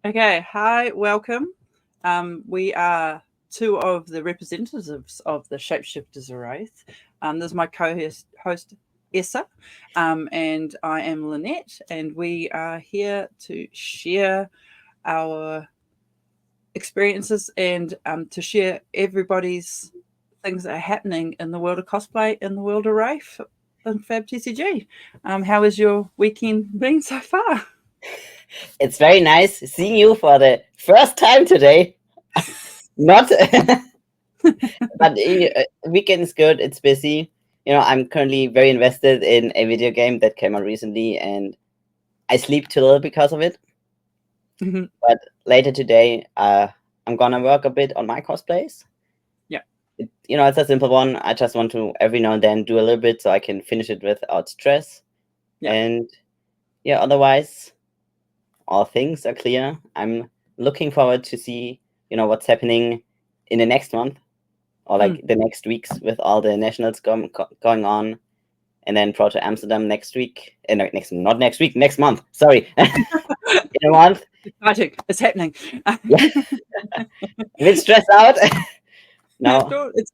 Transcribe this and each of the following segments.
Okay, hi, welcome. We are two of the representatives of the Shapeshifters of Rathe. This is my co-host Eser, and I am Lynette, and we are here to share our experiences and to share everybody's things that are happening in the world of cosplay, in the world of Rathe, and Fab TCG. How has your weekend been so far? It's very nice seeing you for the first time today. Not, but weekend is good. It's busy. I'm currently very invested in a video game that came out recently, and I sleep too little because of it. But later today, I'm gonna work a bit on my cosplays. Yeah. It's a simple one. I just want to every now and then do a little bit so I can finish it without stress. Yeah. And yeah, otherwise, all things are clear. I'm looking forward to see what's happening in the next month or like the next weeks with all the nationals going on, and then Pro to Amsterdam next week. Not next week, next month. Sorry, in a month. Exciting! It's happening. Yeah, a bit stressed out. No, It's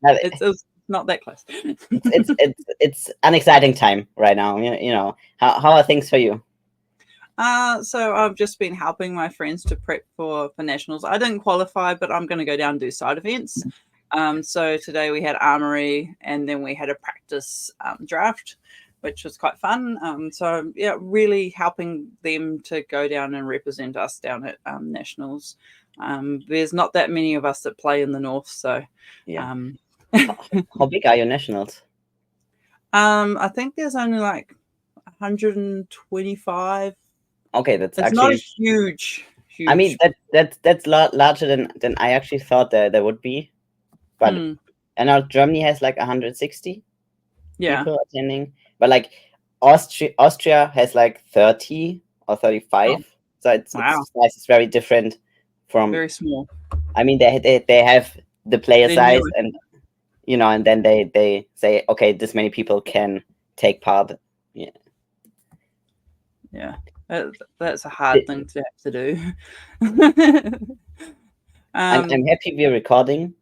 not that close. it's an exciting time right now. How are things for you? So I've just been helping my friends to prep for nationals. I didn't qualify, but I'm going to go down and do side events. So today we had armory, and then we had a practice draft, which was quite fun. So yeah, really helping them to go down and represent us down at nationals. There's not that many of us that play in the north, so Yeah. How big are your nationals? I think there's only like 125. Okay, that's It's actually. not a huge. I mean that's larger than I actually thought there would be, but I know Germany has like 160 people attending, but like Austria has like 30 or 35. So it's nice. It's very different from. Very small. I mean they have the player They size, knew it. and and then they say, okay, this many people can take part. Yeah. Yeah. That's a hard thing to have to do. I'm happy we're recording,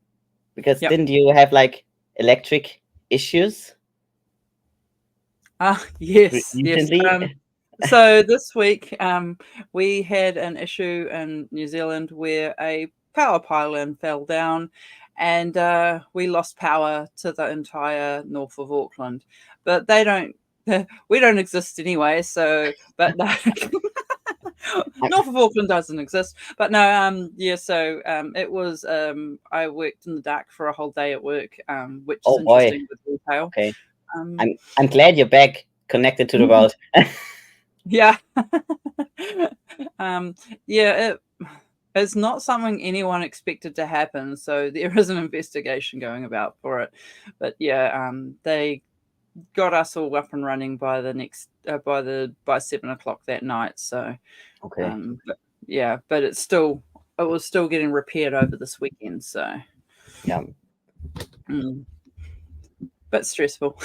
because Yep. didn't you have like electric issues Yes, yes. recently? So this week, we had an issue in New Zealand where a power pylon fell down, and we lost power to the entire north of Auckland. But they don't. We don't exist anyway. So, but no. North of Auckland doesn't exist, but no, yeah. So, it was. I worked in the dark for a whole day at work, which is Oh boy. interesting with retail. Okay. Um, I'm glad you're back, connected to the world. yeah, yeah. It's not something anyone expected to happen, so there is an investigation going about for it. But yeah, they got us all up and running by the next by 7 o'clock that night. So. Okay. But yeah, but it was still getting repaired over this weekend, so Yeah. but stressful.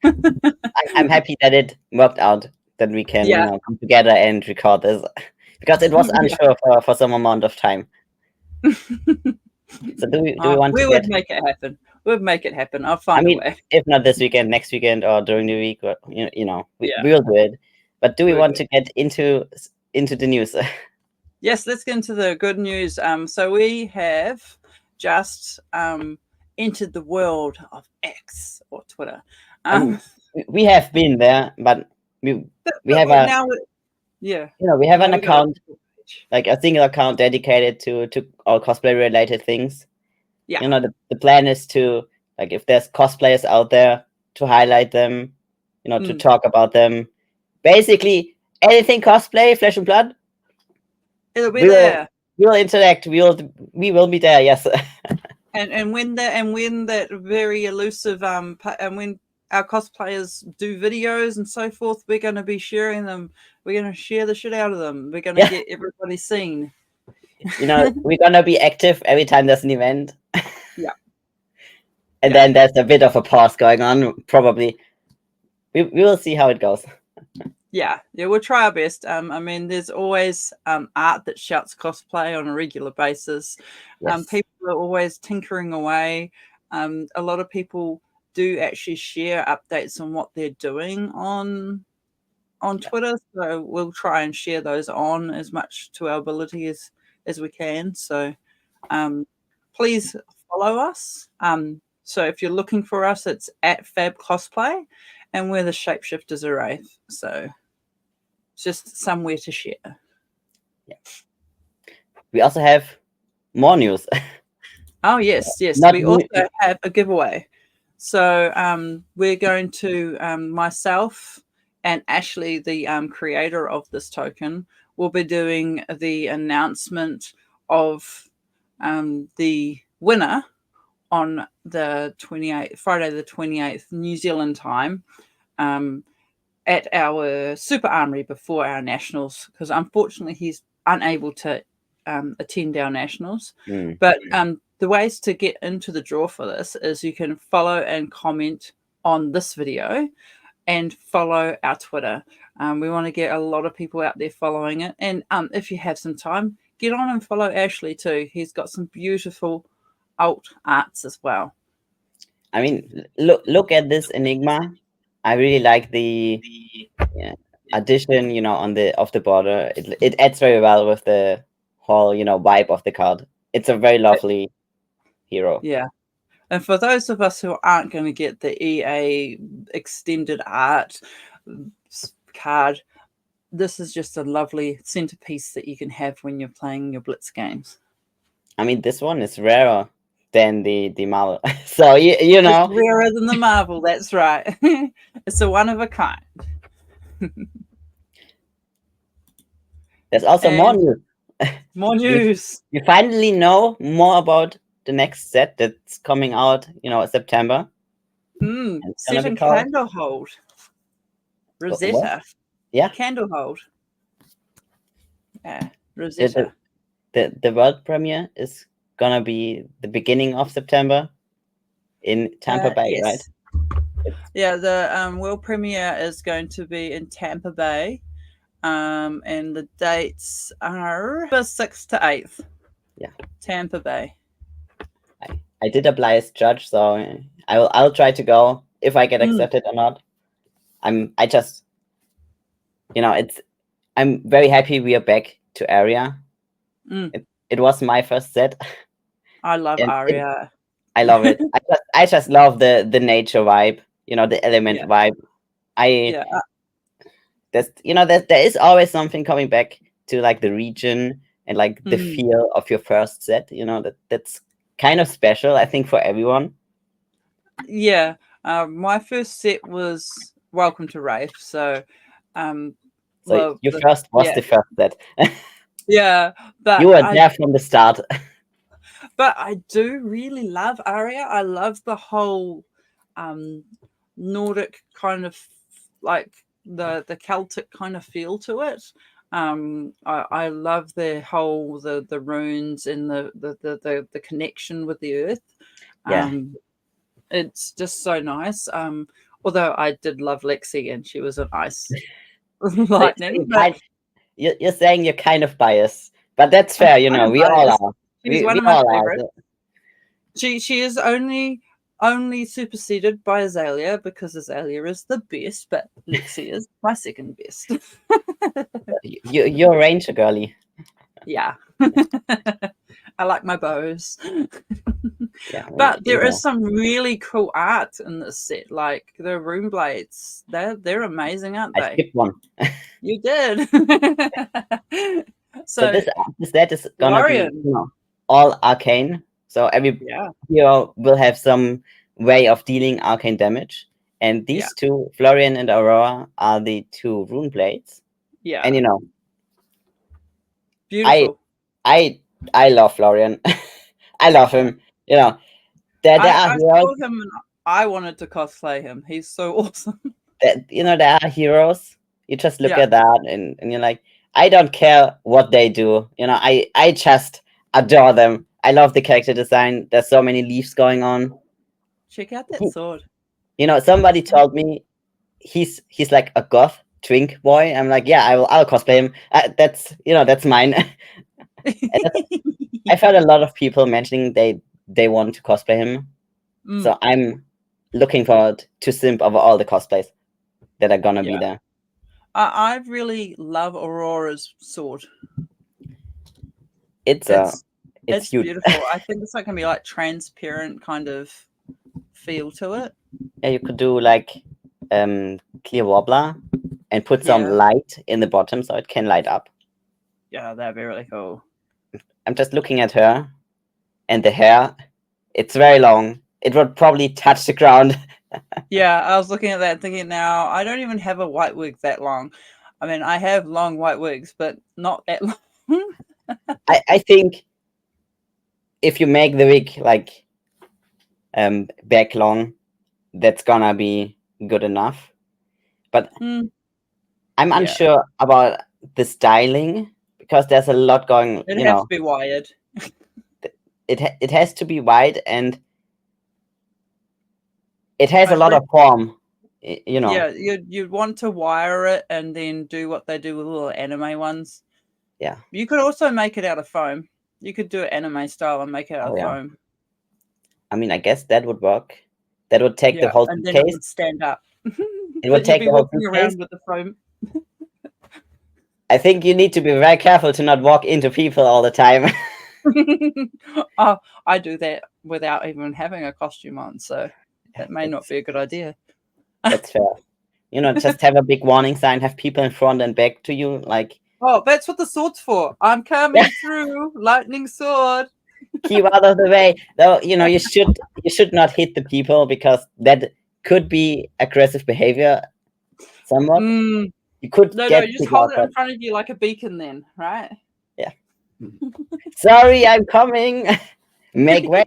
I'm happy that it worked out, that we can, Yeah. come together and record this, because it was unsure for some amount of time. So do we want to We get? would make it happen. We'd make it happen. I'll I find a mean, way. if not this weekend, next weekend, or during the week, or we Yeah, will do it. But do we we'll want do to it. get into the news? Yes, let's get into the good news. So we have just entered the world of X or Twitter. I mean, we have been there, but we have a Now, yeah, we have now an we got a account, like a single account dedicated to all cosplay related things. yeah. The plan is to, like, if there's cosplayers out there, to highlight them, to talk about them. Basically, anything cosplay, flesh and blood, It'll be there. we will interact. We will be there. Yes. And when that very elusive and when our cosplayers do videos and so forth, we're going to be sharing them. We're going to share the shit out of them. We're going to get everybody seen. We're gonna be active every time there's an event. Yeah. And then there's a bit of a pause going on. Probably we will see how it goes. Yeah, we'll try our best. I mean, there's always art that shouts cosplay on a regular basis. Yes. People are always tinkering away. A lot of people do actually share updates on what they're doing on Twitter, so we'll try and share those on as much to our ability as we can. So please follow us. So if you're looking for us, it's at Fab Cosplay, and we're the Shapeshifters of Rathe. So it's just somewhere to share. Yeah. We also have more news. Oh yes. Not We new- also have a giveaway. So we're going to myself and Ashley, the creator of this token, will be doing the announcement of the winner on the 28th, Friday the 28th, New Zealand time, at our Super Armory before our nationals, because unfortunately he's unable to attend our nationals. But the ways to get into the draw for this is you can follow and comment on this video and follow our Twitter. We want to get a lot of people out there following it. And if you have some time, get on and follow Ashley too. He's got some beautiful alt arts as well. I mean, look at this Enigma. I really like the addition, on the of the border. It adds very well with the whole, vibe of the card. It's a very lovely hero. Yeah. And for those of us who aren't going to get the EA extended art card, this is just a lovely centerpiece that you can have when you're playing your Blitz games. I mean, this one is rarer than the Marvel. So, you know. It's rarer than the Marvel, that's right. It's a one of a kind. There's also more news. More news. You finally know more about the next set that's coming out, September. Set and candle hold. Rosetta. What? Yeah. Candle hold. Yeah. Rosetta. The world premiere is gonna be the beginning of September in Tampa Bay, yes. right? Yeah, the world premiere is going to be in Tampa Bay. And the dates are 6th to 8th. Yeah. Tampa Bay. I did apply as judge, so I'll try to go if I get accepted or not. I'm very happy we are back to Aria. It was my first set. I love Aria. I love it. I just love the nature vibe, the element vibe. There is always something coming back to like the region and like the feel of your first set. That's kind of special, I think, for everyone. Yeah, my first set was Welcome to Rathe. So, your first was the first set. Yeah, but you were there from the start. But I do really love Aria. I love the whole Nordic kind of like the Celtic kind of feel to it. I love the whole the runes and the connection with the earth. It's just so nice. Although I did love Lexi and she was an ice lightning. You're saying you're kind of biased, but that's fair. We all are. She's one of my favorites. She is only superseded by Azalea because Azalea is the best, but Lexi is my second best. You're a ranger girly. Yeah. I like my bows. But there is some really cool art in this set, like the rune blades. They're amazing, aren't they? I skipped one. You did. So this set is gonna be all arcane. So every hero will have some way of dealing arcane damage. And these two, Florian and Aurora, are the two rune blades. Yeah. And beautiful. I love Florian. I love him. I saw him and I wanted to cosplay him. He's so awesome. There are heroes. You just look at that and you're like, I don't care what they do. I just adore them. I love the character design. There's so many leaves going on. Check out that sword. Somebody told me he's like a goth twink boy. I'm like, yeah, I'll cosplay him. That's mine. I've heard a lot of people mentioning they want to cosplay him. So I'm looking forward to simp over all the cosplays that are gonna be there. I really love Aurora's sword. It's huge. Beautiful. I think it's like gonna be like transparent kind of feel to it. Yeah, you could do like clear wobbler and put some light in the bottom so it can light up. Yeah, that'd be really cool. I'm just looking at her and the hair. It's very long. It would probably touch the ground. Yeah, I was looking at that thinking now, I don't even have a white wig that long. I mean, I have long white wigs, but not that long. I think if you make the wig like back long, that's gonna be good enough. But I'm unsure about the styling because there's a lot going. It has to be wired. It has to be wide and it has a lot of form. Yeah, you'd want to wire it and then do what they do with little anime ones. Yeah. You could also make it out of foam. You could do it anime style and make it out of foam. I mean, I guess that would work. That would take the whole and suitcase. then it would stand up. It would take the whole walking around with the foam. I think you need to be very careful to not walk into people all the time. Oh, I do that without even having a costume on, so that may not be a good idea. That's fair. Just have a big warning sign, have people in front and back to you, like. Oh, that's what the sword's for. I'm coming through, lightning sword. Keep out of the way. Though, you should not hit the people because that could be aggressive behavior somewhat. You could you just hold it in front of you like a beacon then, right? Yeah. Sorry, I'm coming. Make way.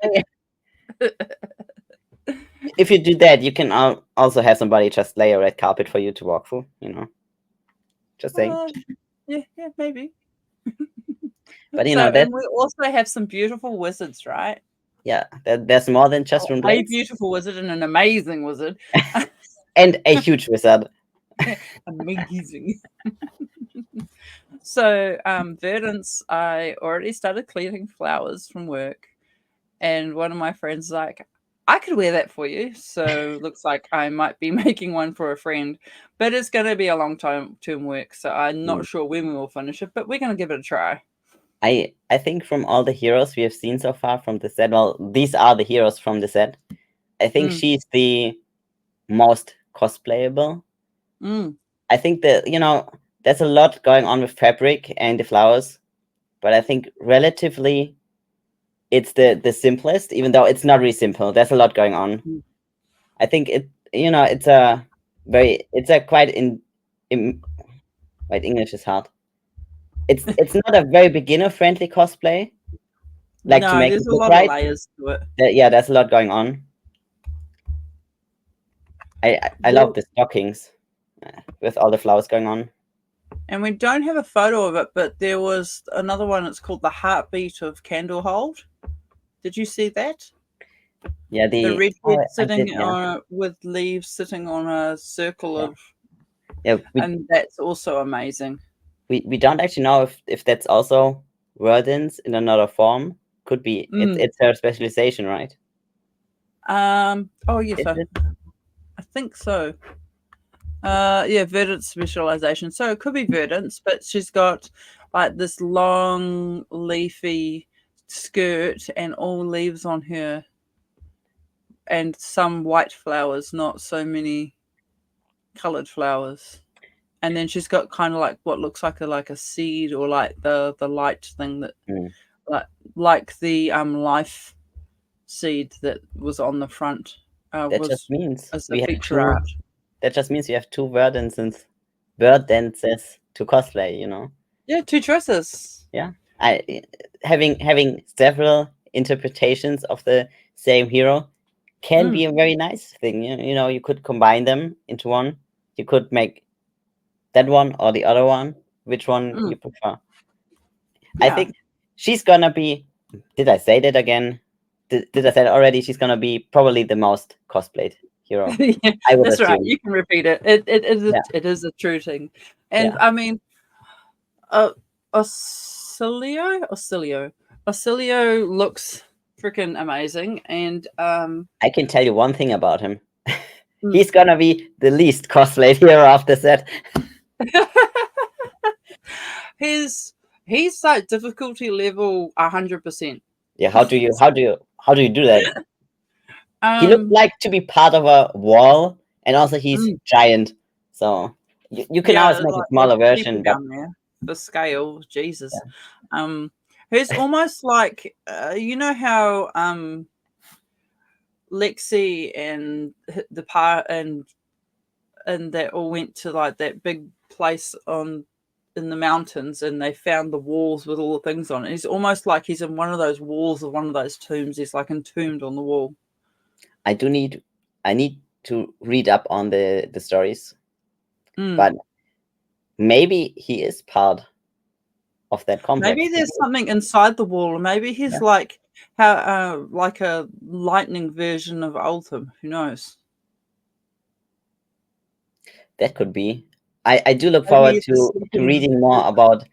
If you do that, you can also have somebody just lay a red carpet for you to walk through, Just saying. Yeah, maybe. But and we also have some beautiful wizards, right? Yeah, there's more than just a beautiful wizard and an amazing wizard. And a huge wizard. Amazing. So, Verdance, I already started cleaning flowers from work, and one of my friends is like, I could wear that for you. So looks like I might be making one for a friend, but it's going to be a long term work. So I'm not sure when we will finish it, but we're going to give it a try. I think from all the heroes we have seen so far from the set, well, these are the heroes from the set. I think she's the most cosplayable. I think that, there's a lot going on with fabric and the flowers, but I think relatively it's the simplest, even though it's not really simple. There's a lot going on. I think it's a quite wait, English is hard. It's not a very beginner friendly cosplay. Like to make there's a lot of layers to it. There's a lot going on. I love the stockings with all the flowers going on. And we don't have a photo of it, but there was another one. It's called the Heartbeat of Candlehold. Did you see that? Yeah, the redhead sitting with leaves sitting on a circle of. Yeah, and that's also amazing. We don't actually know if that's also Verdance in another form. Could be. It's her specialization, right? Oh yes, I think so. Verdance specialization. So it could be Verdance, but she's got like this long leafy skirt and all leaves on her, and some white flowers, not so many colored flowers. And then she's got kind of like what looks like a seed, or like the light thing that like the life seed that was on the front. That just means as a feature art. That just means you have two Verdances to cosplay, Yeah, two choices. Yeah. Having several interpretations of the same hero can be a very nice thing. You could combine them into one. You could make that one or the other one. Which one you prefer? Yeah. I think she's gonna be. Did I say that again? Did I say it already? She's gonna be probably the most cosplayed hero. Yeah, I would that's right. assume. You can repeat it. Yeah. It is a true thing. And Yeah. I mean, Oscillio looks freaking amazing. And I can tell you one thing about him. mm. He's gonna be the least cosplayed hero after that. he's like difficulty level 100%. Yeah, how do you do that? He looks Um, like to be part of a wall, and also he's mm, giant. So you can always yeah, make a like smaller people version, but down there, the scale, Jesus. yeah. He's almost like you know how Lexi and the part and they all went to like that big place on in the mountains and they found the walls with all the things on it. He's almost like he's in one of those walls of one of those tombs. He's like entombed on the wall. I need to read up on the stories, Mm. but maybe he is part of that complex. Maybe there's something inside the wall, or maybe he's Yeah, like a lightning version of Ultim. Who knows? that could be. I do look Maybe forward he's a to sleeping. reading more about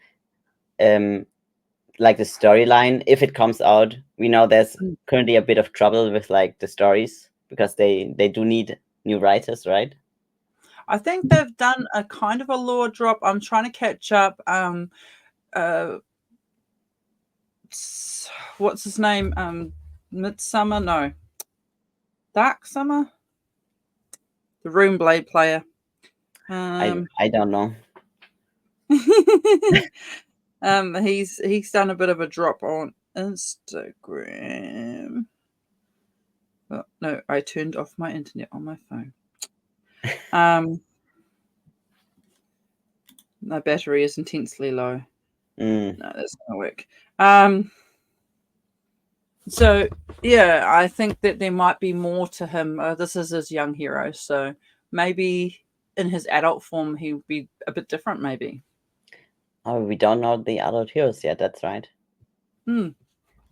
like the storyline if it comes out. We know there's Mm. currently a bit of trouble with like the stories because they do need new writers, right? I think they've done a kind of a lore drop. I'm trying to catch up. Uh, what's his name? Midsummer? No, Dark Summer. The Runeblade player. I don't know. He's done a bit of a drop on Instagram. Oh, no, I turned off my internet on my phone. My battery is intensely low. Mm. No, that's not gonna work. So yeah, I think that there might be more to him. This is his young hero, so maybe in his adult form he would be a bit different. Maybe. Oh, we don't know the adult heroes yet. That's right. Hmm.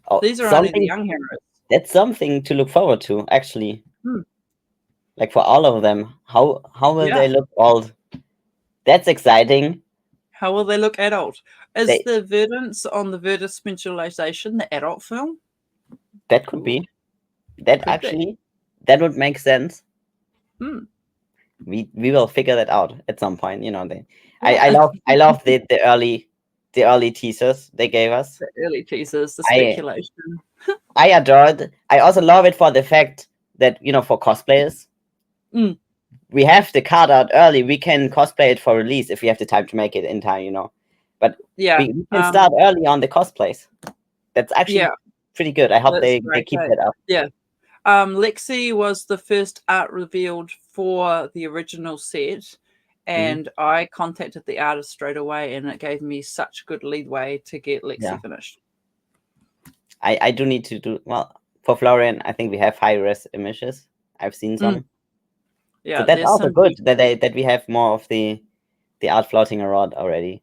Oh, These are only the something young heroes. that's something to look forward to, actually. Hmm. Like for all of them, how will Yeah. they look old? That's exciting. How will they look adult? Is They the Verdance on the Verdant Specialization the adult film? that could Ooh, be that could be. actually that would make sense. Hmm. We will figure that out at some point. You know, Yeah. I love the early teasers they gave us. The early teasers, the I speculation. I adored. I also love it for the fact that for cosplayers, Mm. we have the card out early. We can cosplay it for release if we have the time to make it in time. But Yeah. we can start early on the cosplays. That's actually Yeah. pretty good. I hope That's they great. keep that up. Yeah. Lexi was the first art revealed for the original set, Mhm. and I contacted the artist straight away, and it gave me such good leadway to get Lexi Yeah. finished. I do need to do well for Florian. I think we have high res images. I've seen some. Yeah, So that's there's also some. good that we have more of the art floating around already.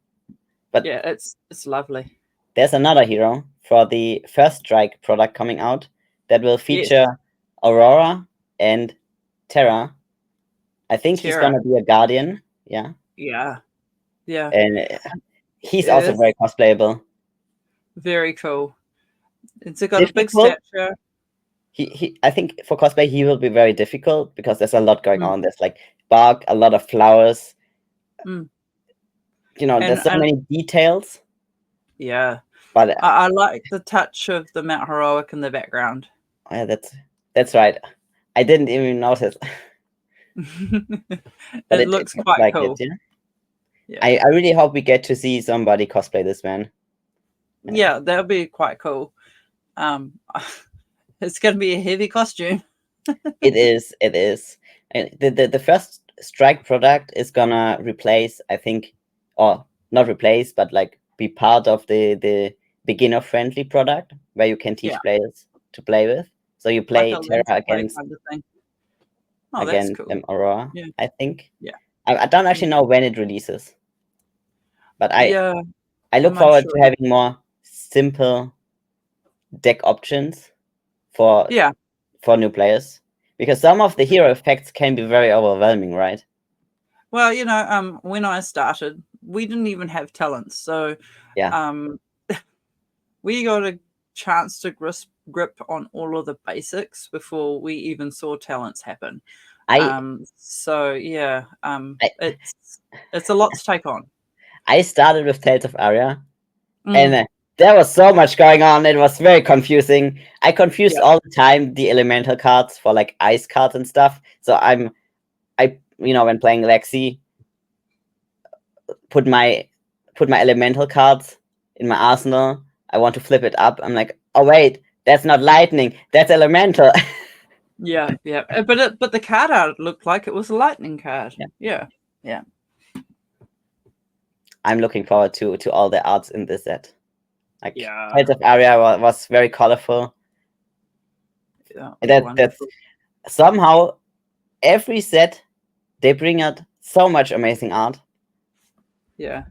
But Yeah, it's lovely. there's another hero for the first strike product coming out that will Yes, feature Aurora and Terra. I think he's Tara. gonna be a guardian. Yeah. Yeah, yeah. And he's also It's very cosplayable. very cool. It's got a big Difficult. stature. He I think for cosplay he will be very difficult because there's a lot going Mm, on. There's like bark, a lot of flowers. mm. There's so And many details. yeah, But I like the touch of the Mount Heroic in the background. yeah, that's right. I didn't even notice, but It it looks looks quite like it. cool. Yeah. Yeah, I really hope we get to see somebody cosplay this man. yeah, that'll be quite cool. Um, it's going to be a heavy costume. It is. It is. And the first strike product is gonna replace, I think, or not replace, but like be part of the beginner friendly product where you can Yeah, teach players to play with. So you like play a Terra lens play kind of thing. Oh, that's against cool. Aurora. Yeah, I think. yeah, I don't yeah, actually know when it releases, but yeah. I look I'm forward unsure. to having more simple deck options for Yeah, new players Because some of the hero effects can be very overwhelming, right? Well, when I started, we didn't even have talents, so Yeah. we got a chance to grip on all of the basics before we even saw talents happen. I So yeah, I, it's a lot to take on. I started with Tales of Aria, and Mm, there was so much going on. It was very confusing. I confused yeah, all the time the elemental cards for like ice cards and stuff. So I when playing Lexi, put my elemental cards in my arsenal. I want to flip it up. I'm like, oh wait, that's not lightning. That's elemental. yeah. But the card art looked like it was a lightning card. Yeah. Yeah. I'm looking forward to all the arts in this set. Like Yeah. Tales of Aria was very colorful. Yeah, That's wonderful. somehow every set they bring out so much amazing art. Yeah,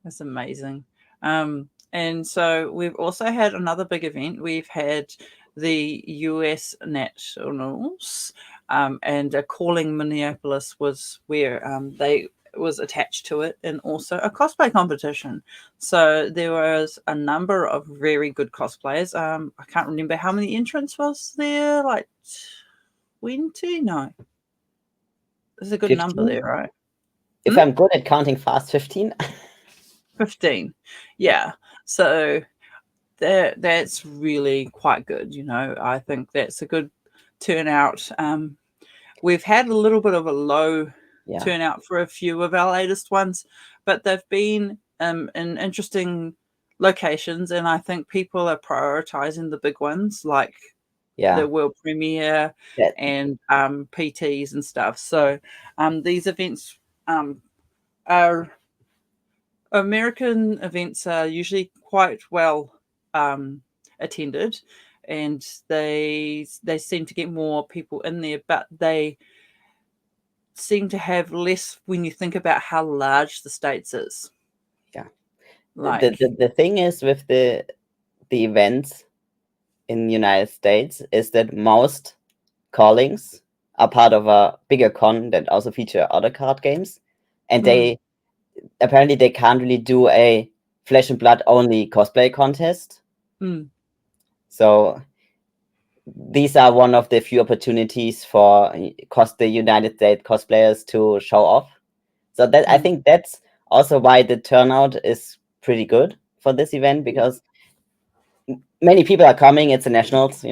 that's amazing. And so we've also had another big event. We've had the US Nationals, and Calling Minneapolis was where they was attached to it, and also a cosplay competition. So there was a number of very good cosplayers. I can't remember how many entrants was there, like 20? No, there's a good number 15. there, right? If I'm good at counting fast, 15. 15. Yeah. So that's really quite good. I think that's a good turnout. We've had a little bit of a low Yeah. turnout for a few of our latest ones, but they've been in interesting locations, and I think people are prioritizing the big ones like Yeah. the world premiere That, and PTs and stuff. So these events are American events are usually quite well attended, and they seem to get more people in there, but they seem to have less when you think about how large the States is. yeah. Like, The thing is with the events in the United States is that most callings are part of a bigger con that also feature other card games, and they apparently they can't really do a flesh and blood only cosplay contest. mm, So these are one of the few opportunities for the United States cosplayers to show off. So that I mm, think that's also why the turnout is pretty good for this event, because many people are coming. It's the nationals,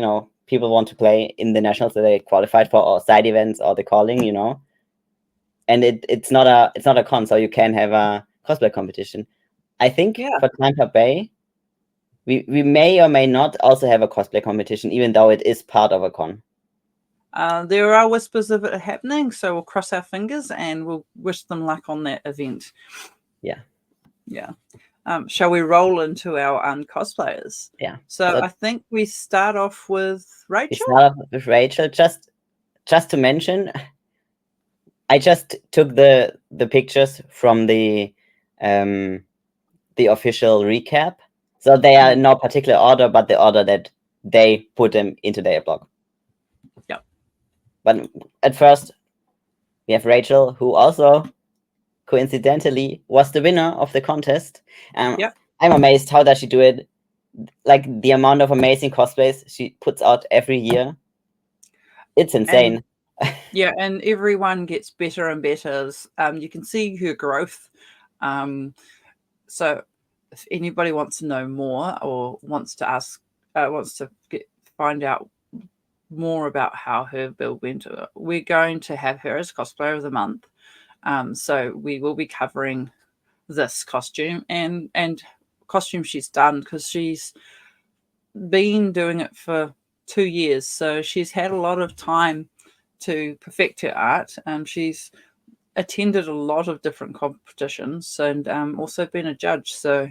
people want to play in the nationals that they qualified for, or side events, or the calling, and it's not a con, so you can have a cosplay competition. I think yeah. for Tampa Bay, we may or may not also have a cosplay competition, even though it is part of a con. There are whispers of it happening, so we'll cross our fingers and we'll wish them luck on that event. Yeah. Yeah. Shall we roll into our cosplayers? Yeah. So So I think we start off with we Rachel. start off with Rachel. Just to mention, I just took the pictures from the official recap. So they are in no particular order, but the order that they put them into their blog. Yep. But at first, we have Rachel, who also coincidentally was the winner of the contest. Yep. I'm amazed, how does she do it? Like the amount of amazing cosplays she puts out every year. It's insane. Yeah, and everyone gets better and better. You can see her growth. So if anybody wants to know more or wants to find out more about how her build went, we're going to have her as cosplayer of the month. So we will be covering this costume and costume she's done, because she's been doing it for 2 years, so she's had a lot of time to perfect her art. She's attended a lot of different competitions, and also been a judge, so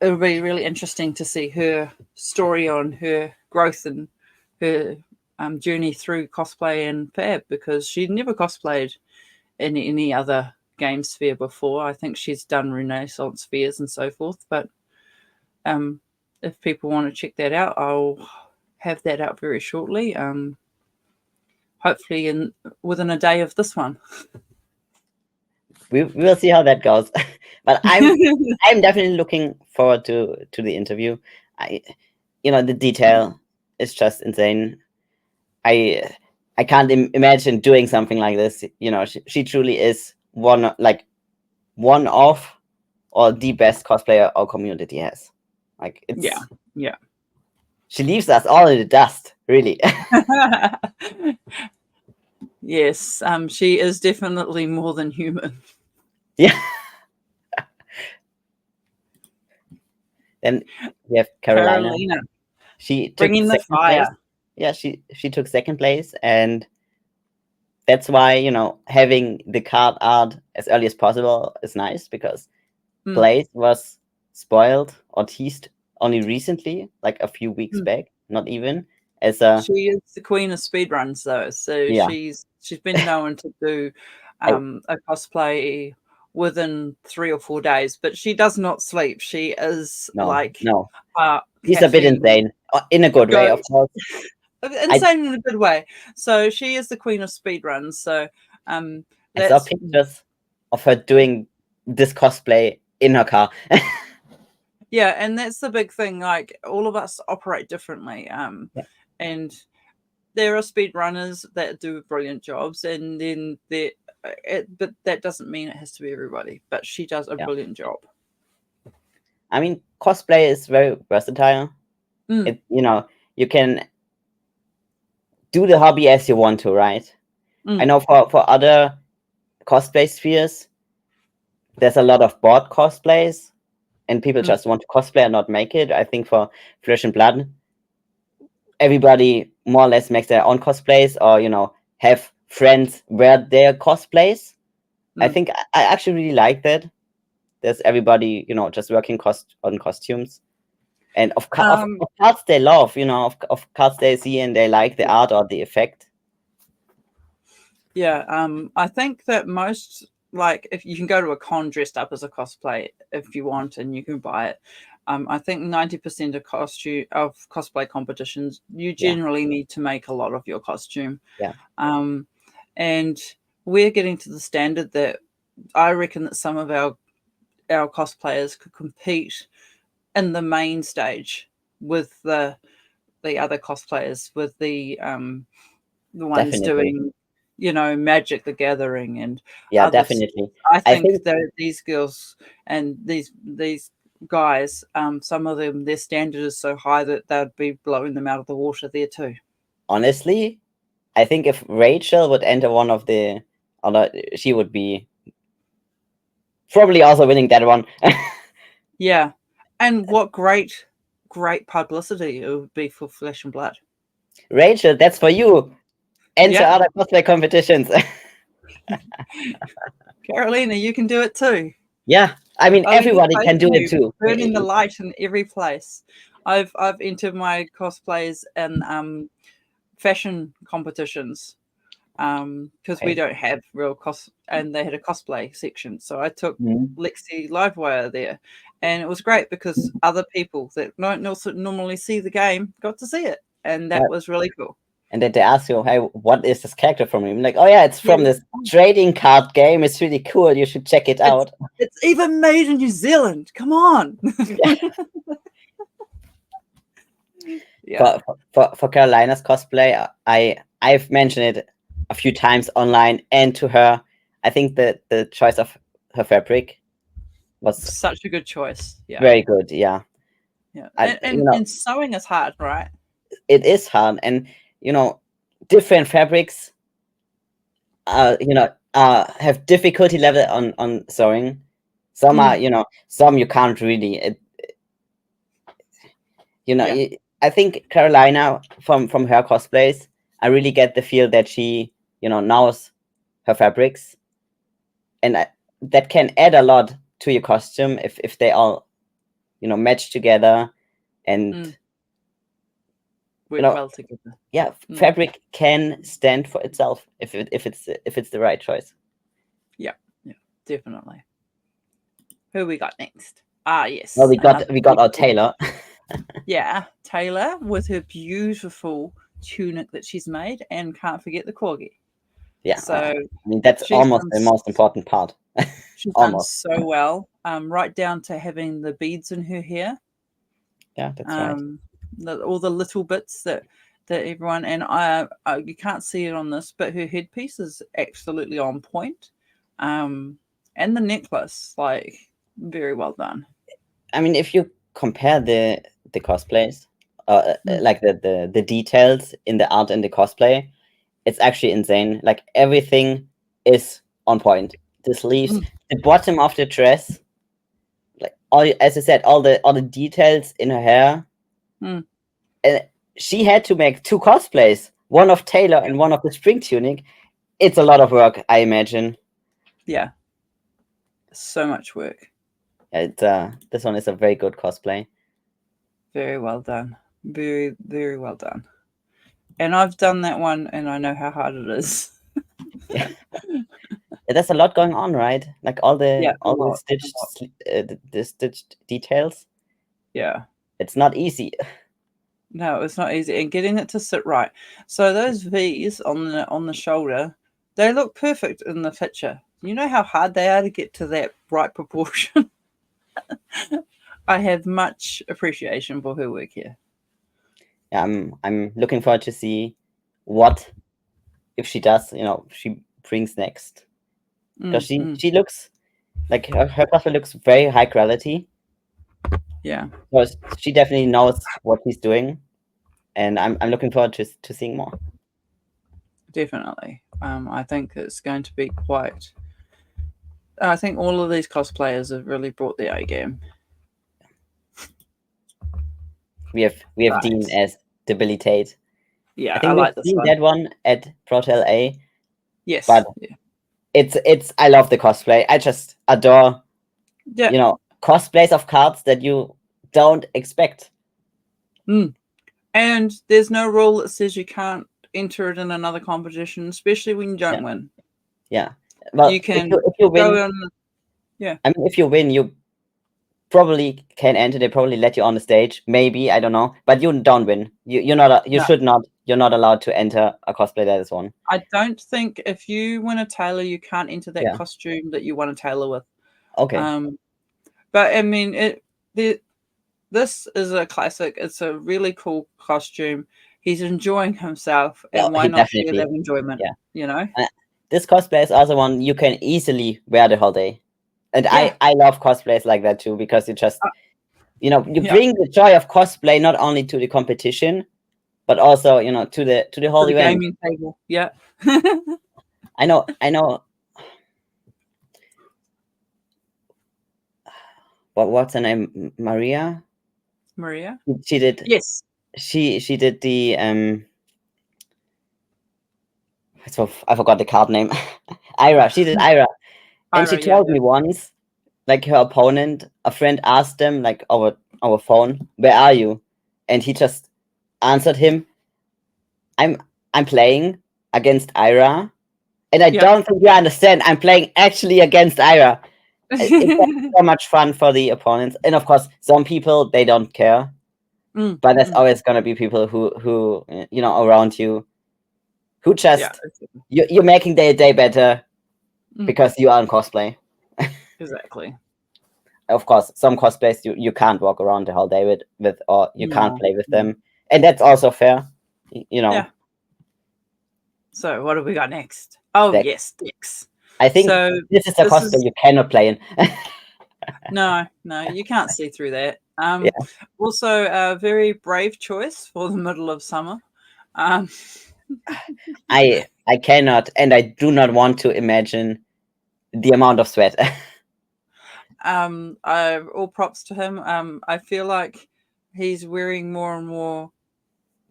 it'll be really interesting to see her story on her growth and her journey through cosplay and fab, because she'd never cosplayed in any other game sphere before. I think she's done Renaissance fairs and so forth, but if people want to check that out, I'll have that out very shortly. Hopefully within a day of this one. We will see how that goes. But I'm definitely looking forward to the interview. The detail is just insane. I can't imagine doing something like this. She truly is one of or the best cosplayer our community has. Like, it's yeah. She leaves us all in the dust, really. Yes, she is definitely more than human. Yeah. Then we have Carolina. She took bringing the fire. Place. Yeah, she took second place, and that's why having the card art as early as possible is nice, because place was spoiled or teased only recently, like a few weeks back, not even. She is the queen of speedruns, though, so yeah. she's been known to do a cosplay within 3 or 4 days, but she does not sleep. She is He's a bit insane, in a good way, of course. Insane in a good way. So she is the queen of speedruns. So I saw pictures of her doing this cosplay in her car. Yeah, and that's the big thing. Like, all of us operate differently. And there are speedrunners that do brilliant jobs, and then but that doesn't mean it has to be everybody. But she does a brilliant job. I mean, cosplay is very versatile. You can do the hobby as you want to, right? I know for other cosplay spheres, there's a lot of board cosplays, and people just want to cosplay and not make it. I think for Flesh and Blood, everybody more or less makes their own cosplays, or have friends wear their cosplays. I think I actually really like that. There's everybody just working on costumes, and of cards they love, of cards they see and they like the art or the effect. I think that most, like, if you can go to a con dressed up as a cosplay if you want, and you can buy it. I think 90% of cosplay competitions, you generally need to make a lot of your costume. And we're getting to the standard that I reckon that some of our cosplayers could compete in the main stage with the other cosplayers, with the ones doing Magic the Gathering and definitely. I think that these girls and these guys, some of them, their standard is so high that they'd be blowing them out of the water there too. Honestly, I think if Rachel would enter one of the other, she would be probably also winning that one. Yeah, and what great publicity it would be for Flesh and Blood. Rachel, that's for you. Enter other cosplay competitions. Carolina, you can do it too. Yeah, I mean, everybody can do it too. Burning the light in every place. I've entered my cosplays in fashion competitions because we don't have real and they had a cosplay section, so I took Lexi Livewire there, and it was great because other people that don't normally see the game got to see it, and that was really cool. And then they ask you, hey, what is this character from? I'm like, oh yeah, it's from this trading card game. It's really cool. You should check it out. It's even made in New Zealand. Come on. For Carolina's cosplay, I've mentioned it a few times online and to her. I think that the choice of her fabric was such a good choice. Yeah, very good. Yeah. And sewing is hard, right? It is hard, and different fabrics have difficulty level on sewing. Some are some you can't really I think Carolina from her cosplays, I really get the feel that she knows her fabrics, and that can add a lot to your costume if they all match together and work well together. Fabric can stand for itself if it's the right choice. Yeah, definitely. Who we got next? Yes. Well, we got our Taylor. Yeah, Taylor with her beautiful tunic that she's made, and can't forget the corgi. Yeah, So I mean that's she's almost done, the most important part. she's done Almost. so well, right down to having the beads in her hair. Yeah, that's right. All the little bits that everyone, and you can't see it on this, but her headpiece is absolutely on point, and the necklace, like, very well done. I mean, if you compare the cosplays, Mm. like the details in the art and the cosplay, it's actually insane. Like everything is on point. The sleeves, Mm. the bottom of the dress, like all, as I said, all the details in her hair. Mm. And she had to make two cosplays, one of Taylor and one of the spring tunic. It's a lot of work, I imagine. Yeah, so much work. It this one is a very good cosplay. Very well done. Very, very well done. And I've done that one, and I know how hard it is. Yeah. There's a lot going on, right? Like all Yeah, the a lot. stitched the stitched details. Yeah. It's not easy. No, it's not easy, and getting it to sit right. So those V's on the shoulder, they look perfect in the picture. You know how hard they are to get to that right proportion. I have much appreciation for her work here. Yeah, I'm looking forward to see what if she does. She brings next, because she looks like her cosplay looks very high quality. Yeah, Because she definitely knows what she's doing, and I'm looking forward to seeing more. definitely. I think it's going to be quite. I think all of these cosplayers have really brought their A game. We have Dean Right. as debilitate. Yeah, I I think we've like this seen one. that one at Prot LA, Yes. but Yeah. it's I love the cosplay. I just adore Yeah. cosplays of cards that you don't expect. And there's no rule that says you can't enter it in another competition, especially when you don't Yeah. win. Yeah. Well, You can if you win, go in. Yeah. I mean, if you win, you probably can enter. They probably let you on the stage. Maybe, I don't know. But you don't win. You're not. You No, should not. You're not allowed to enter a cosplay that is won. I don't think if you win a tailor, you can't enter that Yeah. costume that you won a tailor with. Okay. But I mean, this is a classic. It's a really cool costume. He's enjoying himself, Yeah, and why he not share definitely. that enjoyment? Yeah. You know? This cosplay is also one you can easily wear the whole day. And Yeah. I love cosplays like that too, because you just, you Yeah. bring the joy of cosplay not only to the competition, but also, to the whole To the event. gaming table. Yeah. I know. What's her name? Maria? Maria. She did. Yes. She did the So I forgot the card name. Ira. She did Ira, and she Ira. Yeah. told me once, like her opponent, a friend asked them like over phone, "Where are you?" And he just answered him, I'm playing against Ira, and I Yeah. don't think you understand. I'm playing actually against Ira." It's so much fun for the opponents, and of course, some people they don't care, but there's always gonna be people who around you who Yeah. just you're making their day better because you are in cosplay. Exactly. Of course, some cosplays you can't walk around the whole day with or you can't No. play with them, and that's also fair. Yeah. So what have we got next? Oh Dex. yes, Dex. I think So this is a cosplay you cannot play in. no, you can't see through that. Yeah. Also a very brave choice for the middle of summer. I cannot, and I do not want to imagine the amount of sweat. All props to him. I feel like he's wearing more and more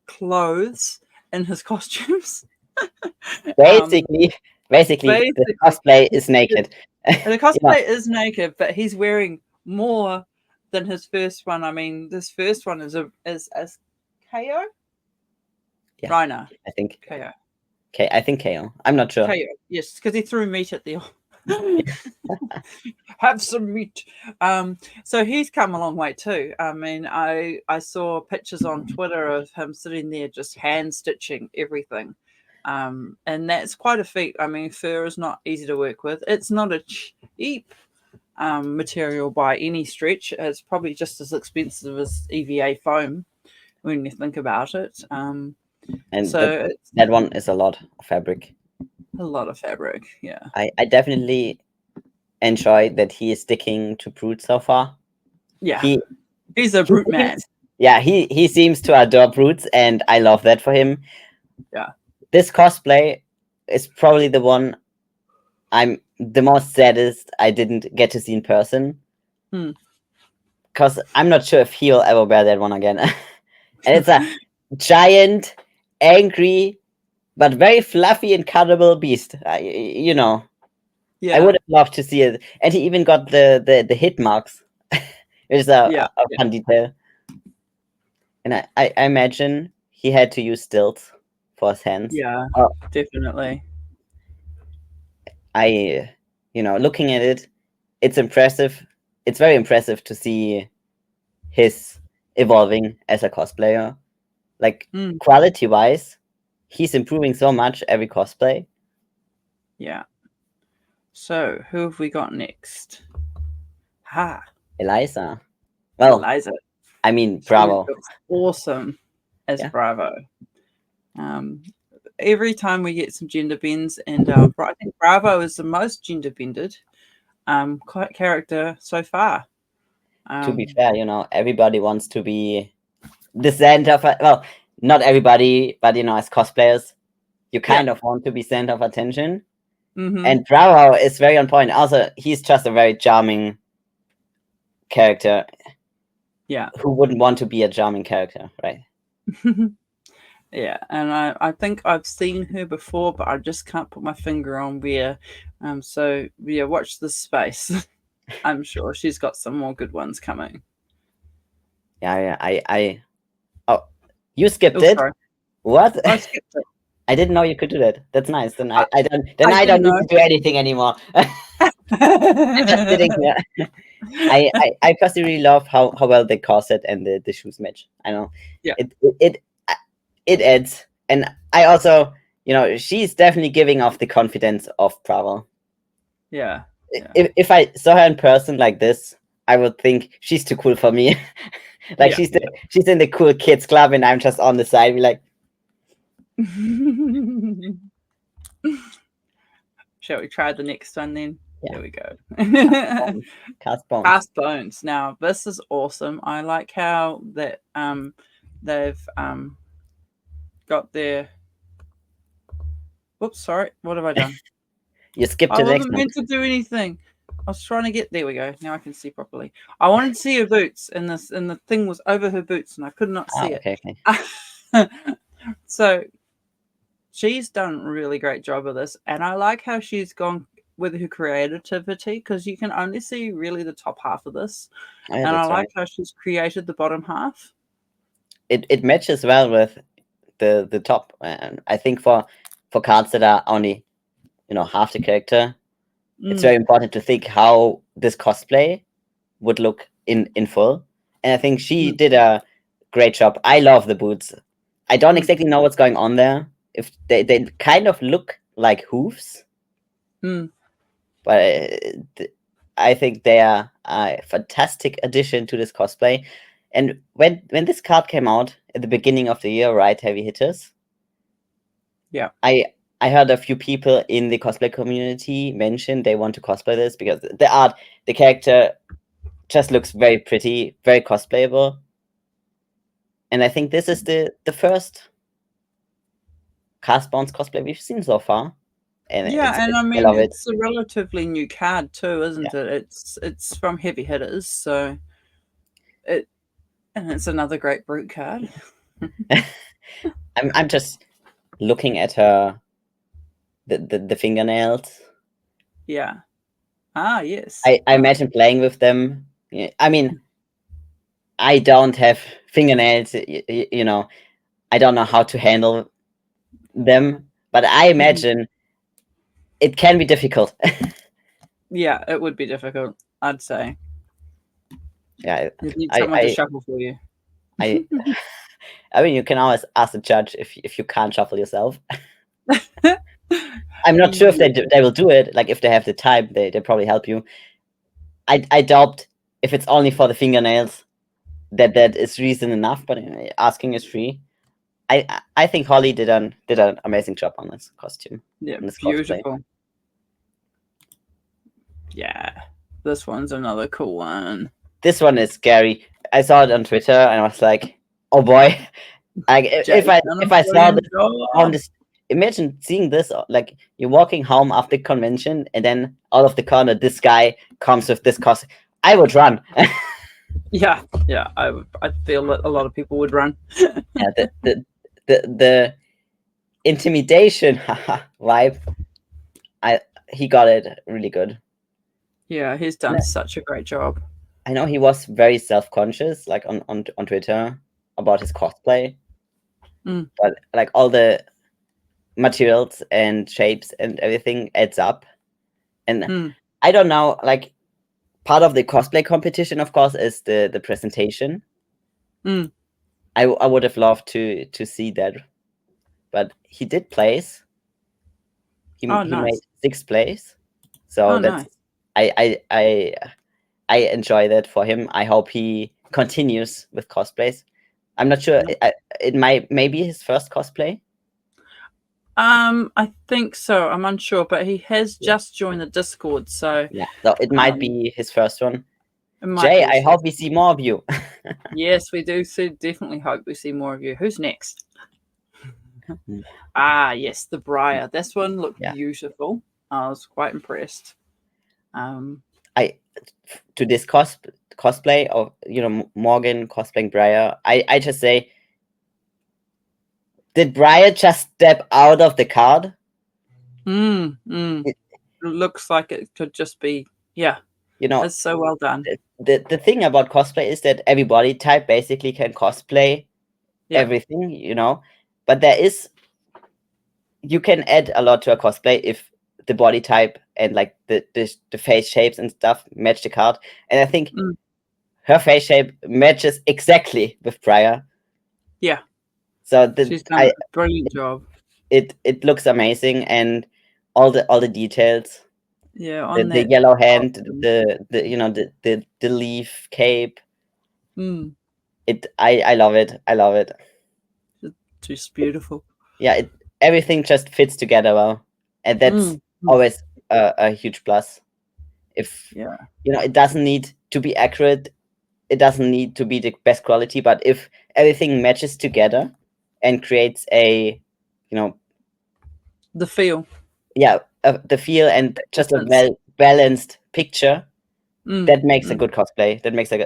clothes in his costumes. basically, the cosplay is naked. The cosplay is naked, but he's wearing more than his first one. I mean, this first one is KO. Yeah, Rhino. I think KO. I think KO. I'm not sure. KO. Yes, because he threw meat at the Have some meat. So he's come a long way too. I mean, I saw pictures on Twitter of him sitting there just hand stitching everything. And that's quite a feat. I mean, fur is not easy to work with. It's not a cheap material by any stretch. It's probably just as expensive as EVA foam when you think about it. And So it's that one is a lot of fabric. a lot of fabric. Yeah. I definitely enjoy that he is sticking to Brute so far. Yeah. He He's a brute man. Yeah, he seems to adore Brutes, and I love that for him. Yeah. This cosplay is probably the one I'm the most saddest I didn't get to see in person. Because I'm not sure if he'll ever wear that one again. And it's a giant, angry, but very fluffy and cuddable beast. You know. Yeah. I would have loved to see it. And he even got the hit marks. Which is a fun detail. And I imagine he had to use stilts for his hands. Yeah, definitely. Looking at it, it's impressive. It's very impressive to see his evolving as a cosplayer. Like, quality-wise, he's improving so much every cosplay. Yeah. So, who have we got next? Eliza. Well, Eliza. I mean, Bravo. Awesome as Bravo. Every time we get some gender bends, and I think Bravo is the most gender bended character so far. To be fair, everybody wants to be the center of well, not everybody, but as cosplayers, you kind of want to be center of attention. And Bravo is very on point. Also, he's just a very charming character. Yeah. Who wouldn't want to be a charming character, right? Yeah, and I think I've seen her before, but I just can't put my finger on where. So yeah, watch this space. I'm sure she's got some more good ones coming. Yeah. Oh, you skipped it. Sorry. What? I skipped it. I didn't know you could do that. That's nice. Then I don't. Then I don't need to do anything anymore. I'm just sitting here. I personally really love how well the corset and the shoes match. I know. Yeah. It adds, and I also, she's definitely giving off the confidence of Bravo. Yeah. If I saw her in person like this, I would think she's too cool for me. Like she's in the cool kids club, and I'm just on the side, be like. Shall we try the next one then? Yeah. There we go. Cast bones. Cast bones. Now this is awesome. I like how that they've got their. Whoops, sorry. What have I done? You skipped the next one. I wasn't meant to do anything. I was trying to get there. We go. Now I can see properly. I wanted to see her boots, and the thing was over her boots, and I could not see it. Okay. So she's done a really great job of this, and I like how she's gone with her creativity, because you can only see really the top half of this, and I like how she's created the bottom half. It matches well with the top, and I think for cards that are only half the character, it's very important to think how this cosplay would look in full, and I think she did a great job. I love the boots. I don't exactly know what's going on there. If they kind of look like hooves, but I think they are a fantastic addition to this cosplay. And when this card came out at the beginning of the year, right, Heavy Hitters? Yeah. I heard a few people in the cosplay community mention they want to cosplay this because the character just looks very pretty, very cosplayable. And I think this is the first Cast Bones cosplay we've seen so far. And I mean, it's a relatively new card too, isn't it? It's from Heavy Hitters, so and it's another great brute card. I'm just looking at her the fingernails. Yeah. Yes. I imagine playing with them. I mean, I don't have fingernails, I don't know how to handle them, but I imagine it can be difficult. Yeah, it would be difficult, I'd say. Yeah, You need someone to shuffle for you. I I mean, you can always ask the judge if you can't shuffle yourself. I'm not sure if they will do it. Like if they have the time, they probably help you. I doubt if it's only for the fingernails that is reason enough. But asking is free. I think Holly did an amazing job on this costume. Yeah, on this beautiful. Cosplay. Yeah, this one's another cool one. This one is scary. I saw it on Twitter and I was like, oh boy. Like if I saw this on this, imagine seeing this, like you're walking home after convention and then out of the corner this guy comes with this costume. I would run. Yeah, I feel that a lot of people would run. Yeah, the intimidation vibe. He got it really good. Yeah, he's done such a great job. I know he was very self-conscious, like on Twitter about his cosplay. But like all the materials and shapes and everything adds up. And I don't know, like part of the cosplay competition, of course, is the presentation. I would have loved to see that, but he did place. He nice. made 6th place, so that's nice. I enjoy that for him. I hope he continues with cosplays. I'm not sure. It might maybe his first cosplay. I think so. I'm unsure, but he has just joined the Discord, so yeah, so it might be his first one. Jay, I hope we see more of you. Yes, we do. So definitely hope we see more of you. Who's next? Yes, the Briar. This one looked beautiful. I was quite impressed. To this cosplay of Morgan cosplaying Briar, I just say, did Briar just step out of the card? It looks like it could just be, it's so well done. The thing about cosplay is that every body type basically can cosplay everything, but you can add a lot to a cosplay if the body type and like the face shapes and stuff match the card. And I think her face shape matches exactly with Briar. Yeah. So she's done a brilliant job. It looks amazing, and all the details. Yeah, on the yellow hand, the leaf cape. I love it. I love it. It's just beautiful. Yeah, everything just fits together well, and that's always a huge plus. If it doesn't need to be accurate, it doesn't need to be the best quality, but if everything matches together and creates a the feel, the feel and just a well balanced picture, that makes a good cosplay. That makes it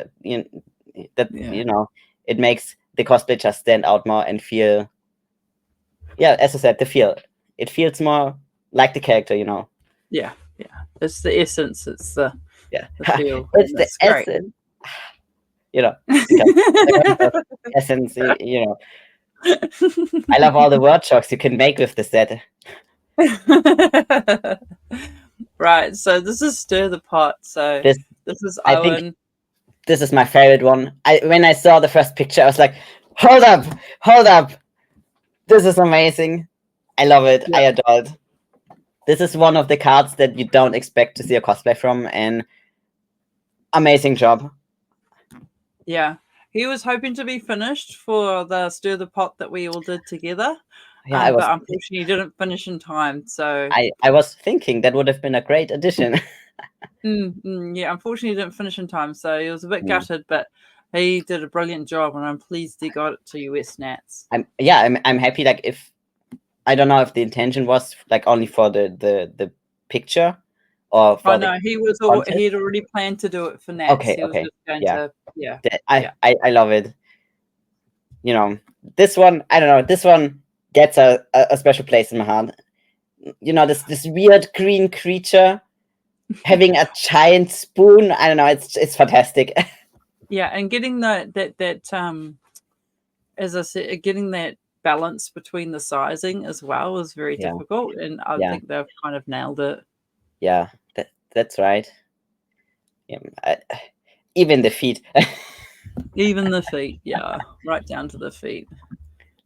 makes the cosplay just stand out more and feel, as I said, the feel. It feels more like the character, Yeah. It's the essence. It's the feel. It's the essence. Essence. I love all the word jokes you can make with the set. Right. So this is Stir the Pot. So this is Owen. I think this is my favorite one. When I saw the first picture, I was like, hold up. This is amazing. I love it. I adore it. This is one of the cards that you don't expect to see a cosplay from, and amazing job. Yeah. He was hoping to be finished for the Stir the Pot that we all did together. Yeah, but unfortunately he didn't finish in time. So I was thinking that would have been a great addition. Yeah, unfortunately he didn't finish in time, so he was a bit gutted, but he did a brilliant job, and I'm pleased he got it to US Nats. I'm happy. Like, if I don't know if the intention was like only for the picture, or for no, he had already planned to do it for Nats. Okay, he was just going to, I love it. This one, I don't know. This one gets a special place in my heart. This weird green creature having a giant spoon. I don't know. It's fantastic. Yeah, and getting that as I said, getting that balance between the sizing as well is very difficult, and I think they've kind of nailed it. Yeah, That's right. Yeah, even the feet. Even the feet, yeah, right down to the feet.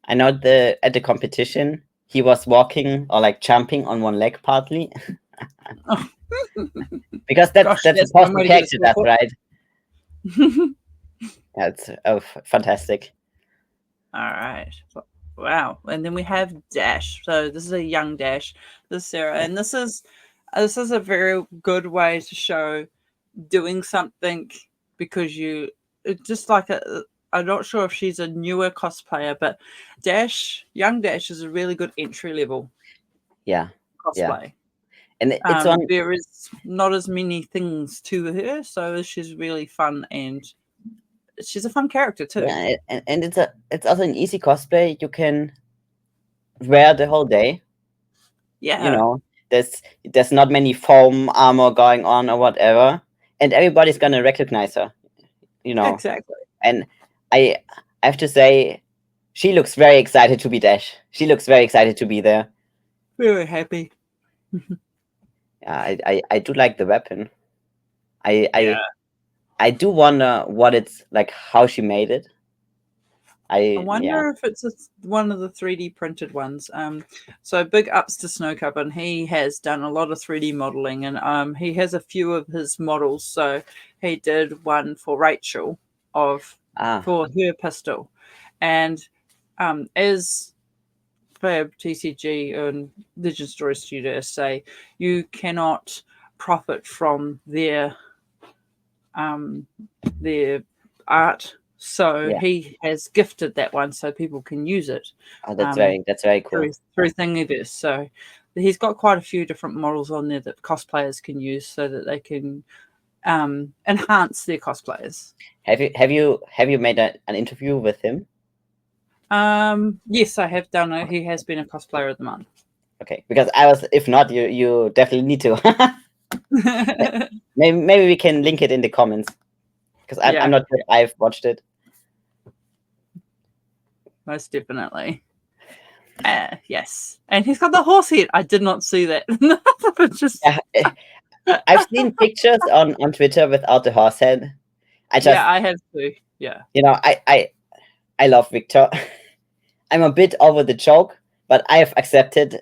I know at the competition he was walking or like jumping on one leg partly Oh, because gosh, that's that's one supposed to way to get a catch it. sore That's foot. right. That's fantastic. All right. Wow. And then we have Dash. So this is a young Dash. This is Sarah, and this is a very good way to show doing something because you it's just like a. I'm not sure if she's a newer cosplayer, but young Dash is a really good entry level Yeah, yeah, cosplay. and it's on. There is not as many things to her, so she's really fun and she's a fun character too. Yeah, and it's also an easy cosplay. You can wear the whole day. You Yeah, know, there's not many foam armor going on or whatever, and everybody's gonna recognize her. You know, exactly. and I I have to say, she looks very excited to be Dash. She looks very excited to be there. Very happy. I do like the weapon. I Yeah. I I do wonder what it's like, how she made it. I Yeah. wonder if it's one of the 3D printed ones. So big ups to Snowcup, and he has done a lot of 3D modeling, and he has a few of his models. So he did one for Rachel Ah, for her pistol, and as Fab TCG and Legend Story Studios say, you cannot profit from their art. So yeah. he has gifted that one so people can use it Oh, um, that's very cool. through Thingiverse. So he's got quite a few different models on there that cosplayers can use so that they can enhance their cosplayers. Have you made an interview with him? Yes, I have done it. He has been a cosplayer of the month. Okay, because I was. If not, you definitely need to. Maybe we can link it in the comments because I'm Yeah, not sure if I've watched it. most definitely. Yes, and he's got the horse head. I did not see that. Just Yeah, I've seen pictures on Twitter without the horse head. I just, yeah, I have too. Yeah, I love Victor. I'm a bit over the joke, but I have accepted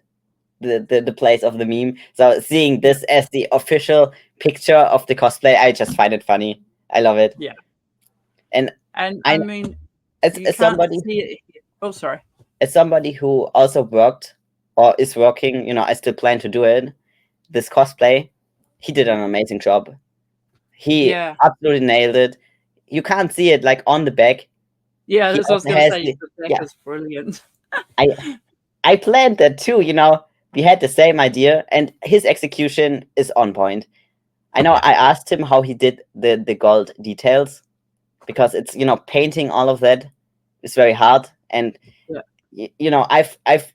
the place of the meme. So seeing this as the official picture of the cosplay, I just find it funny. I love it. yeah, And and I I, mean, you as can't somebody see it. Oh, sorry. who also worked or is working, I still plan to do it. This cosplay, he did an amazing job. He Yeah, absolutely nailed it. You can't see it like on the back. yeah. He That's what I was also going to has say. the, The back yeah. is brilliant. I I planned that too. We had the same idea, and his execution is on point. I know. Yeah, I asked him how he did the gold details because it's painting all of that is very hard, and yeah, I've